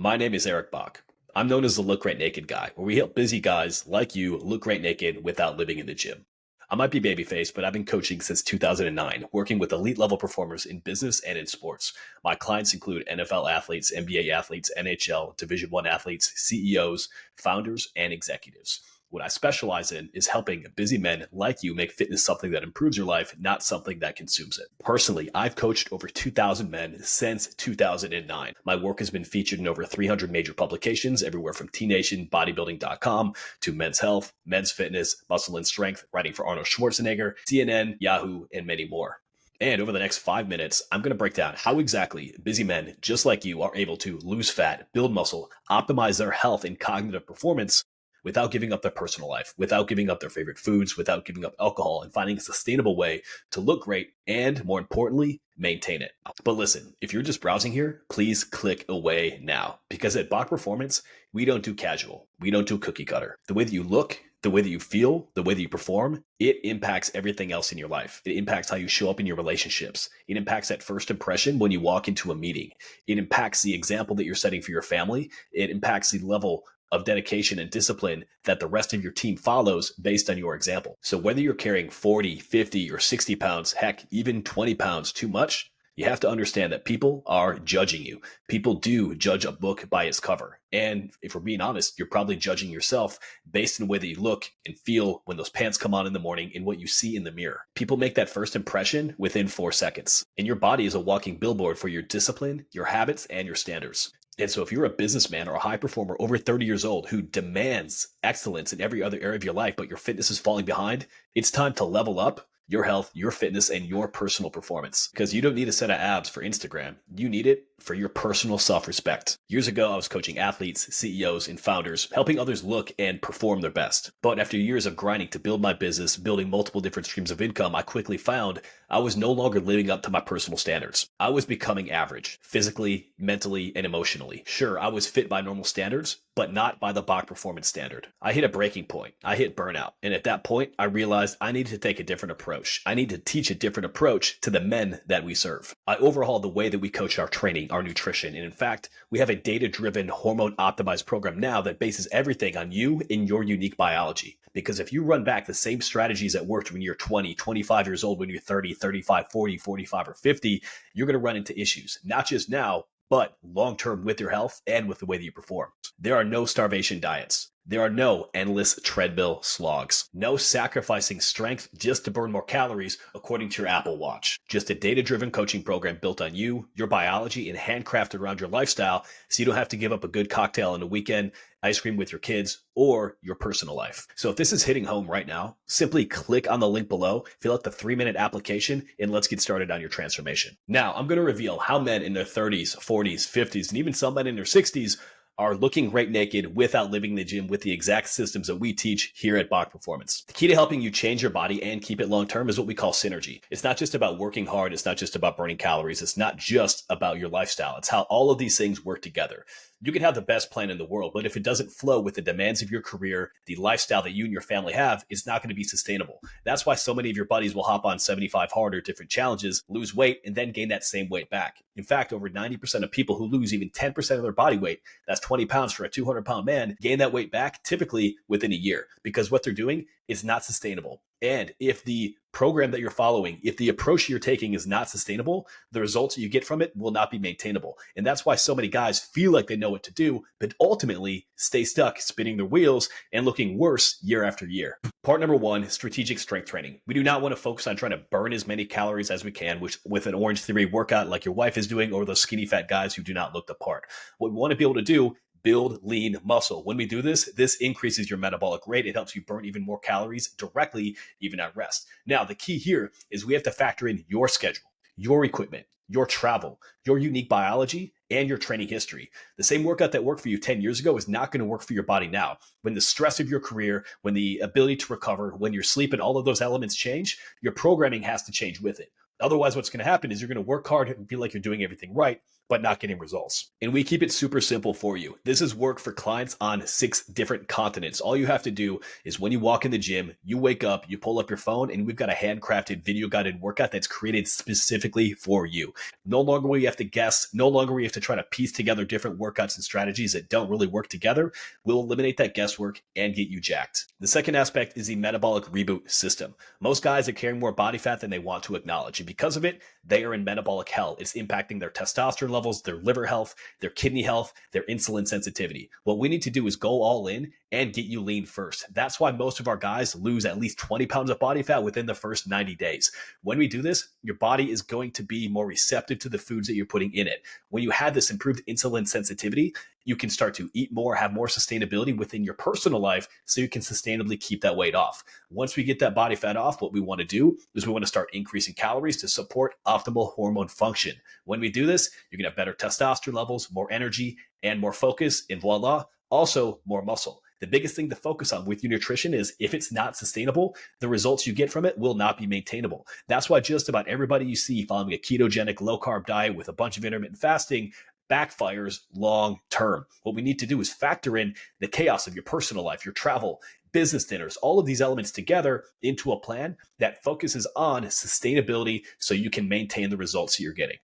My name is Eric Bach. I'm known as the Look Great Naked guy, where we help busy guys like you look great naked without living in the gym. I might be babyface, but I've been coaching since 2009, working with elite level performers in business and in sports. My clients include NFL athletes, NBA athletes, NHL, Division One athletes, CEOs, founders, and executives. What I specialize in is helping busy men like you make fitness something that improves your life, not something that consumes it. Personally, I've coached over 2,000 men since 2009. My work has been featured in over 300 major publications, everywhere from T-Nation, bodybuilding.com, to Men's Health, Men's Fitness, Muscle and Strength, writing for Arnold Schwarzenegger, CNN, Yahoo, and many more. And over the next 5 minutes, I'm going to break down how exactly busy men just like you are able to lose fat, build muscle, optimize their health and cognitive performance without giving up their personal life, without giving up their favorite foods, without giving up alcohol, and finding a sustainable way to look great and, more importantly, maintain it. But listen, if you're just browsing here, please click away now, because at Bach Performance, we don't do casual. We don't do cookie cutter. The way that you look, the way that you feel, the way that you perform, it impacts everything else in your life. It impacts how you show up in your relationships. It impacts that first impression when you walk into a meeting. It impacts the example that you're setting for your family. It impacts the level of dedication and discipline that the rest of your team follows based on your example. So whether you're carrying 40, 50, or 60 pounds, heck, even 20 pounds too much, you have to understand that people are judging you. People do judge a book by its cover. And if we're being honest, you're probably judging yourself based on the way that you look and feel when those pants come on in the morning and what you see in the mirror. People make that first impression within 4 seconds. And your body is a walking billboard for your discipline, your habits, and your standards. And so if you're a businessman or a high performer over 30 years old who demands excellence in every other area of your life, but your fitness is falling behind, it's time to level up your health, your fitness, and your personal performance. Because you don't need a set of abs for Instagram. You need it for your personal self-respect. Years ago, I was coaching athletes, CEOs, and founders, helping others look and perform their best. But after years of grinding to build my business, building multiple different streams of income, I quickly found I was no longer living up to my personal standards. I was becoming average, physically, mentally, and emotionally. Sure, I was fit by normal standards, but not by the Bach Performance standard. I hit a breaking point. I hit burnout. And at that point, I realized I needed to take a different approach. I need to teach a different approach to the men that we serve. I overhauled the way that we coach our training, our nutrition. And in fact, we have a data-driven, hormone-optimized program now that bases everything on you and your unique biology. Because if you run back the same strategies that worked when you're 20, 25 years old, when you're 30, 35, 40, 45, or 50, you're going to run into issues, not just now, but long-term with your health and with the way that you perform. There are no starvation diets. There are no endless treadmill slogs. No sacrificing strength just to burn more calories according to your Apple Watch. Just a data-driven coaching program built on you, your biology, and handcrafted around your lifestyle so you don't have to give up a good cocktail on the weekend, ice cream with your kids, or your personal life. So if this is hitting home right now, simply click on the link below, fill out the 3-minute application, and let's get started on your transformation. Now, I'm going to reveal how men in their 30s, 40s, 50s, and even some men in their 60s are looking great naked without living in the gym with the exact systems that we teach here at Bach Performance. The key to helping you change your body and keep it long-term is what we call synergy. It's not just about working hard. It's not just about burning calories. It's not just about your lifestyle. It's how all of these things work together. You can have the best plan in the world, but if it doesn't flow with the demands of your career, the lifestyle that you and your family have, it's not going to be sustainable. That's why so many of your buddies will hop on 75 hard or different challenges, lose weight, and then gain that same weight back. In fact, over 90% of people who lose even 10% of their body weight, that's 20 pounds for a 200-pound man, gain that weight back typically within a year, because what they're doing is not sustainable. And if the program that you're following, if the approach you're taking is not sustainable, the results you get from it will not be maintainable. And that's why so many guys feel like they know what to do, but ultimately stay stuck spinning their wheels and looking worse year after year. Part number 1, strategic strength training. We do not want to focus on trying to burn as many calories as we can, which with an Orange Theory workout like your wife is doing, or those skinny fat guys who do not look the part. What we want to be able to do, build lean muscle. When we do this, this increases your metabolic rate. It helps you burn even more calories directly, even at rest. Now, the key here is we have to factor in your schedule, your equipment, your travel, your unique biology, and your training history. The same workout that worked for you 10 years ago is not going to work for your body now. When the stress of your career, when the ability to recover, when your sleep and all of those elements change, your programming has to change with it. Otherwise, what's going to happen is you're going to work hard and feel like you're doing everything right, but not getting results. And we keep it super simple for you. This is work for clients on 6 different continents. All you have to do is when you walk in the gym, you wake up, you pull up your phone, and we've got a handcrafted video guided workout that's created specifically for you. No longer will you have to guess, no longer will you have to try to piece together different workouts and strategies that don't really work together. We'll eliminate that guesswork and get you jacked. The second aspect is the metabolic reboot system. Most guys are carrying more body fat than they want to acknowledge, and because of it, they are in metabolic hell. It's impacting their testosterone levels, their liver health, their kidney health, their insulin sensitivity. What we need to do is go all in and get you lean first. That's why most of our guys lose at least 20 pounds of body fat within the first 90 days. When we do this, your body is going to be more receptive to the foods that you're putting in it. When you have this improved insulin sensitivity, you can start to eat more, have more sustainability within your personal life so you can sustainably keep that weight off. Once we get that body fat off, what we want to do is we want to start increasing calories to support optimal hormone function. When we do this, you're going to have better testosterone levels, more energy, and more focus, and voila, also more muscle. The biggest thing to focus on with your nutrition is if it's not sustainable, the results you get from it will not be maintainable. That's why just about everybody you see following a ketogenic low carb diet with a bunch of intermittent fasting backfires long term. What we need to do is factor in the chaos of your personal life, your travel, business dinners, all of these elements together into a plan that focuses on sustainability so you can maintain the results that you're getting.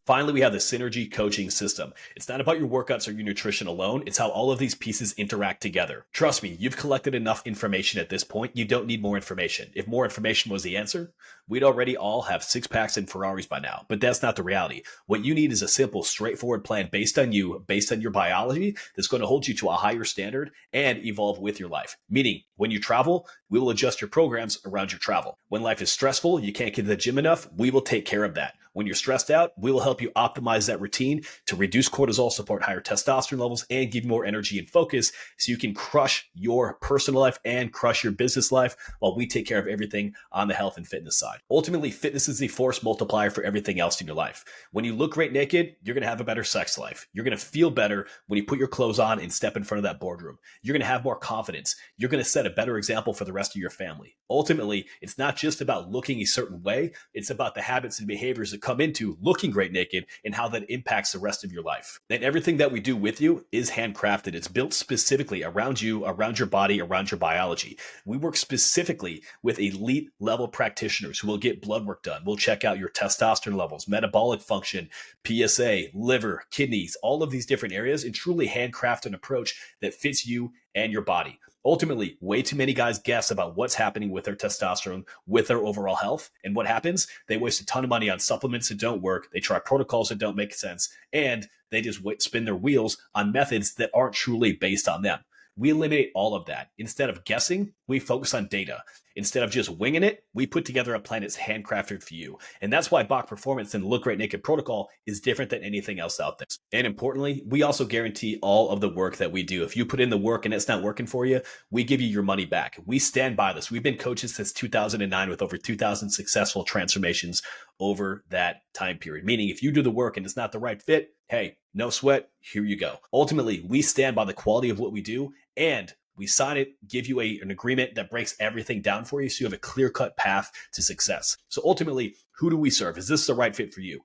Finally, we have the synergy coaching system. It's not about your workouts or your nutrition alone. It's how all of these pieces interact together. Trust me, you've collected enough information at this point. You don't need more information. If more information was the answer, we'd already all have 6-packs and Ferraris by now. But that's not the reality. What you need is a simple, straightforward plan based on you, based on your biology, that's going to hold you to a higher standard and evolve with your life. Meaning, when you travel, we will adjust your programs around your travel. When life is stressful, you can't get to the gym enough, we will take care of that. When you're stressed out, we will help you optimize that routine to reduce cortisol, support higher testosterone levels, and give you more energy and focus so you can crush your personal life and crush your business life while we take care of everything on the health and fitness side. Ultimately, fitness is the force multiplier for everything else in your life. When you look great naked, you're going to have a better sex life. You're going to feel better when you put your clothes on and step in front of that boardroom. You're going to have more confidence. You're going to set a better example for the rest of your family. Ultimately, it's not just about looking a certain way. It's about the habits and behaviors that come into looking great naked and how that impacts the rest of your life. And everything that we do with you is handcrafted. It's built specifically around you, around your body, around your biology. We work specifically with elite level practitioners who will get blood work done. We'll check out your testosterone levels, metabolic function, PSA, liver, kidneys, all of these different areas, and truly handcraft an approach that fits you and your body. Ultimately, way too many guys guess about what's happening with their testosterone, with their overall health. And what happens? They waste a ton of money on supplements that don't work. They try protocols that don't make sense. And they just spin their wheels on methods that aren't truly based on them. We eliminate all of that. Instead of guessing, we focus on data. Instead of just winging it, we put together a plan that's handcrafted for you. And that's why Bach Performance and the Look Great Naked protocol is different than anything else out there. And importantly, we also guarantee all of the work that we do. If you put in the work and it's not working for you, we give you your money back. We stand by this. We've been coaches since 2009 with over 2,000 successful transformations over that time period. Meaning if you do the work and it's not the right fit, hey, no sweat, here you go. Ultimately, we stand by the quality of what we do and we sign it, give you an agreement that breaks everything down for you so you have a clear-cut path to success. So ultimately, who do we serve? Is this the right fit for you?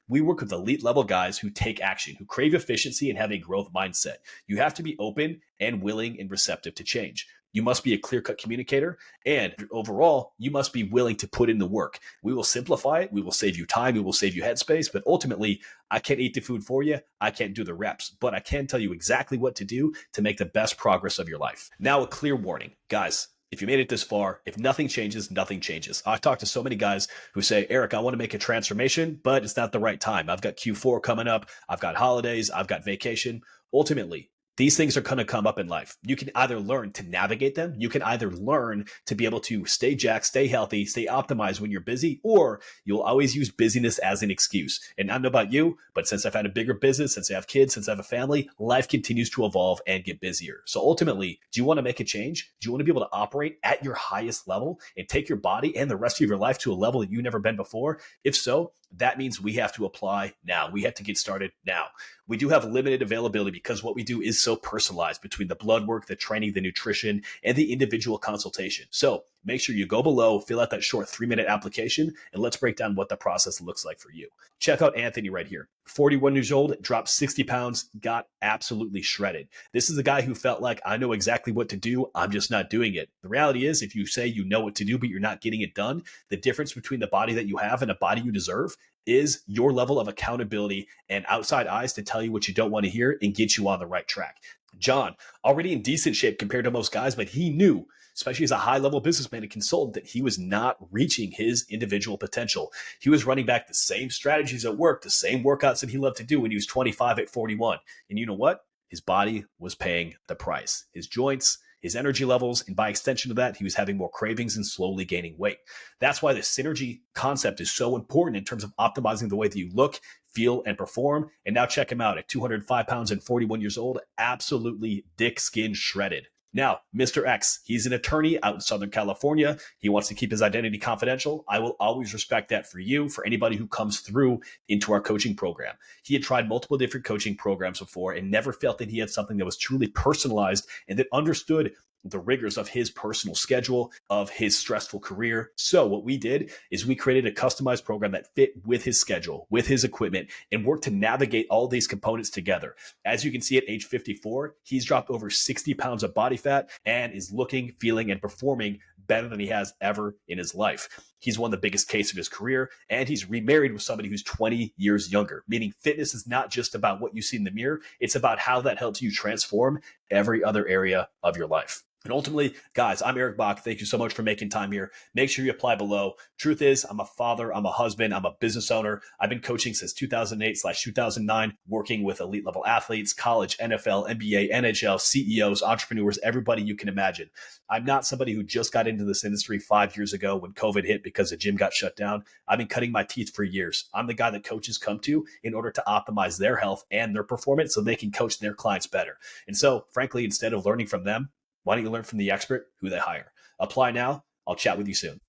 We work with elite level guys who take action, who crave efficiency and have a growth mindset. You have to be open and willing and receptive to change. You must be a clear-cut communicator, and overall, you must be willing to put in the work. We will simplify it. We will save you time. We will save you headspace. But ultimately, I can't eat the food for you. I can't do the reps, but I can tell you exactly what to do to make the best progress of your life. Now, a clear warning. Guys, if you made it this far, if nothing changes, nothing changes. I've talked to so many guys who say, Eric, I want to make a transformation, but it's not the right time. I've got Q4 coming up. I've got holidays. I've got vacation. Ultimately, these things are going to come up in life. You can either learn to navigate them. You can either learn to be able to stay jacked, stay healthy, stay optimized when you're busy, or you'll always use busyness as an excuse. And I don't know about you, but since I've had a bigger business, since I have kids, since I have a family, life continues to evolve and get busier. So ultimately, do you want to make a change? Do you want to be able to operate at your highest level and take your body and the rest of your life to a level that you've never been before? If so, that means we have to apply now. We have to get started now. We do have limited availability because what we do is so personalized between the blood work, the training, the nutrition, and the individual consultation. So make sure you go below, fill out that short 3-minute application, and let's break down what the process looks like for you. Check out Anthony right here. 41 years old, dropped 60 pounds, got absolutely shredded. This is a guy who felt like, I know exactly what to do, I'm just not doing it. The reality is, if you say you know what to do, but you're not getting it done, the difference between the body that you have and a body you deserve is your level of accountability and outside eyes to tell you what you don't want to hear and get you on the right track. John, already in decent shape compared to most guys, but he knew, especially as a high-level businessman and consultant, that he was not reaching his individual potential. He was running back the same strategies at work, the same workouts that he loved to do when he was 25 at 41. And you know what? His body was paying the price. His joints, his energy levels, and by extension of that, he was having more cravings and slowly gaining weight. That's why the synergy concept is so important in terms of optimizing the way that you look, feel, and perform. And now check him out at 205 pounds and 41 years old, absolutely dick skin shredded. Now, Mr. X, he's an attorney out in Southern California. He wants to keep his identity confidential. I will always respect that for you, for anybody who comes through into our coaching program. He had tried multiple different coaching programs before and never felt that he had something that was truly personalized and that understood the rigors of his personal schedule, of his stressful career. So what we did is we created a customized program that fit with his schedule, with his equipment, and worked to navigate all these components together. As you can see at age 54, he's dropped over 60 pounds of body fat and is looking, feeling, and performing better than he has ever in his life. He's won the biggest case of his career, and he's remarried with somebody who's 20 years younger, meaning fitness is not just about what you see in the mirror. It's about how that helps you transform every other area of your life. And ultimately, guys, I'm Eric Bach. Thank you so much for making time here. Make sure you apply below. Truth is, I'm a father, I'm a husband, I'm a business owner. I've been coaching since 2008/2009, working with elite level athletes, college, NFL, NBA, NHL, CEOs, entrepreneurs, everybody you can imagine. I'm not somebody who just got into this industry 5 years ago when COVID hit because the gym got shut down. I've been cutting my teeth for years. I'm the guy that coaches come to in order to optimize their health and their performance so they can coach their clients better. And so, frankly, instead of learning from them, why don't you learn from the expert who they hire? Apply now. I'll chat with you soon.